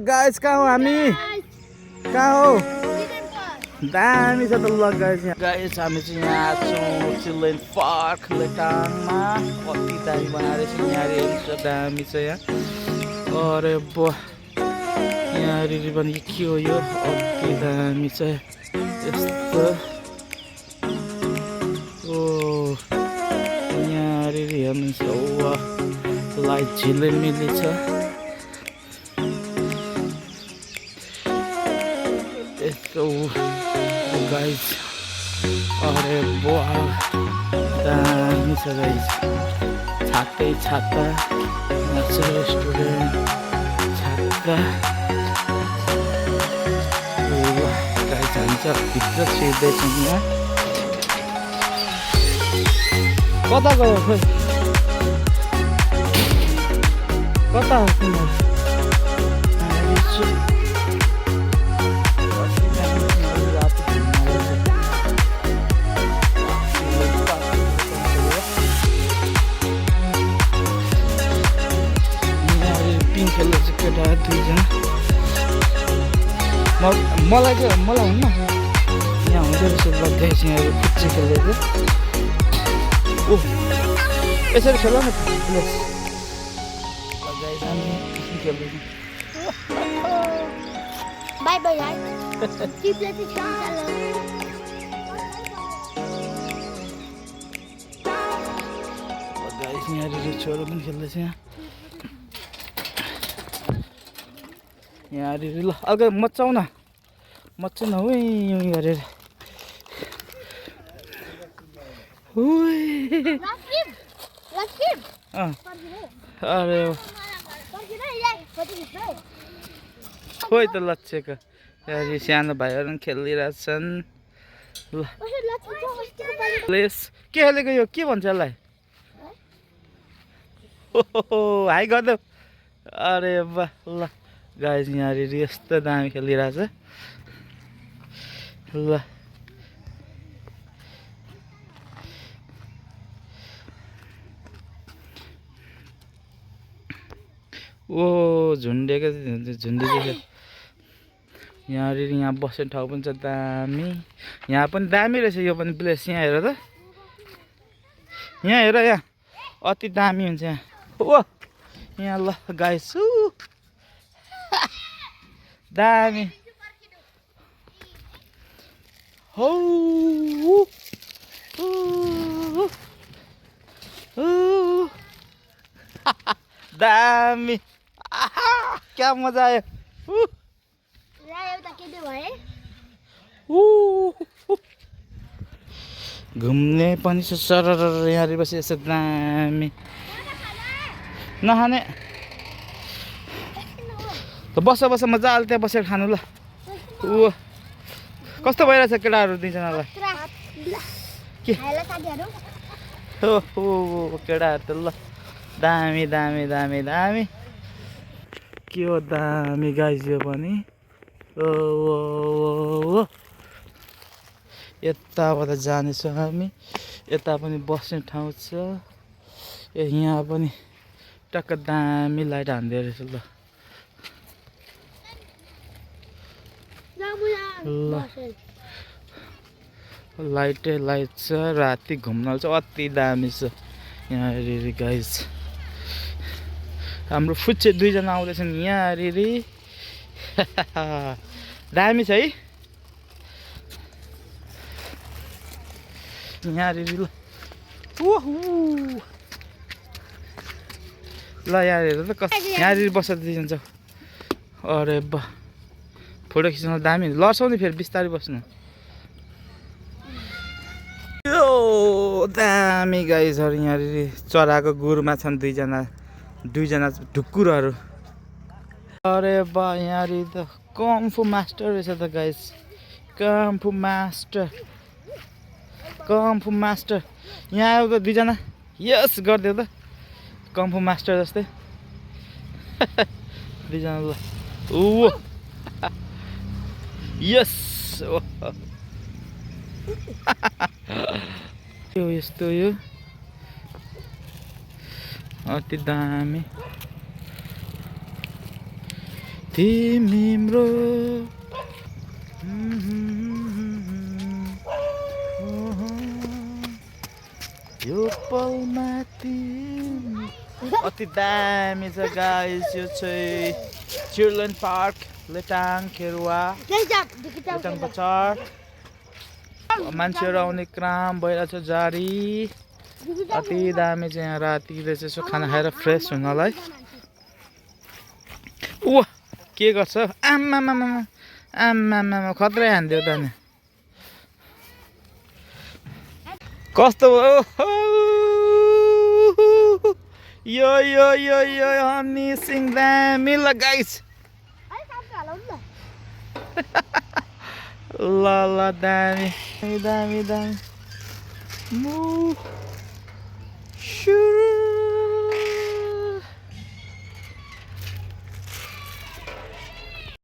guys कहाँ हो हामी कहाँ हो दामी छ त ल गाइस हामी चाहिँ यहाँ छौँ चिल्ड्रेन पार्क लेटाङमा कति दामी बनाएर चाहिँ यहाँ हेर्नु दामी छ यहाँ अरे बुवा यहाँ पनि के हो यो अति दामी छ यस्तो ओ यहाँ हेर्नुहुन्छ वा लाइट झिलिमिली छ यस्तो गाइस अरे बुवा दामी छ गाइस छातै छाता रेस्टुरेन्ट छाता गाइस हामी चाहिँ भित्र छिर्दैछौँ यहाँ कता गयो खोइ कता हो तिमीहरू खेल्दै छ केटा दुईजना मलाई हुन्न यहाँ हुँदो रहेछ लग्दै छ यहाँ पुच्ची खेल्दै थियो ओ यसरी खेल न प्लेस लगाइ जाने खेल्दै बाई बाई यार टिप्ले चाहिँ चल्छ गाइस यहाँ छोरो पनि खेल्दैछ यहाँ ल अलगै मचाउ न उही गरेर अरे खोइ त लक्ष्यको यहाँ सानो भाइहरू पनि खेलिरहेछन् ल प्लेस के खेलेको यो के भन्छ यसलाई हाई गरिदेऊ अरे वाह ल गाइस यहाँ यस्तो दामी खेलिरहेछ ल ओ झुन्डेको यहाँ बस्ने ठाउँ पनि छ दामी यहाँ पनि दामी रहेछ यो पनि प्लेस यहाँ हेर त यहाँ हेर यहाँ अति दामी हुन्छ यहाँ ओ यहाँ ल गाइस दामी हो दामी क्या मजा आयो घुम्ने पनि छ सर यहाँ बसी यसो दामी नखाने बस मजाले त्यहाँ बसेर खानु ल ऊ कस्तो भइरहेछ केटाहरू दुईजनालाई के हो केटाहरू त ल दामी दामी दामी दामी के हो दामी गाइस यो पनि ओ यताबाट जानेछौँ हामी यता पनि बस्ने ठाउँ छ यहाँ पनि टक्क दामी लाइट हान्दै रहेछ ल लाइटै लाइट छ राति घुम्न चाहिँ अति दामी छ यहाँ हेरी गाइस हाम्रो फुच्चे दुईजना आउँदैछन् यहाँ हेरी दामी छ है यहाँ हेरी ल ल यहाँ हेर त कस्तो यहाँ बसेर दिइन्छ अरे बा फोटो खिच्न दामी लड्छौ नि फेरि बिस्तारै बस्नु यो दामी गाइसहरू यहाँ चराको गुरुमा छन् दुईजना ढुक्कुरहरू अरे बा यहाँ त कम्फु मास्टर रहेछ त गाइस कम्फु मास्टर यहाँ आयो त दुईजना यस गरिदेऊ त कम्फु मास्टर जस्तै दुईजना ल ऊ यस यो यस्तो यो अति दामी तिम्रो यो पलमा तिमी अति दामी छ गाइस यो चाहिँ चिल्ड्रेन पार्क लेटाङ खेरुवा लेटाङ बजार मान्छेहरू आउने क्रम भइरहेछ जारी अति दामी चाहिँ यहाँ राति रहेछ यसो खाना खाएर फ्रेस हुनलाई ऊ के गर्छ आम्मामामा आम्मामामा खत्रै हान्दियो त नि कस्तो भयो यो यो यो यो हनी सिङ दामी ल गाइस ल ल दामी दामी दामी मु सुरु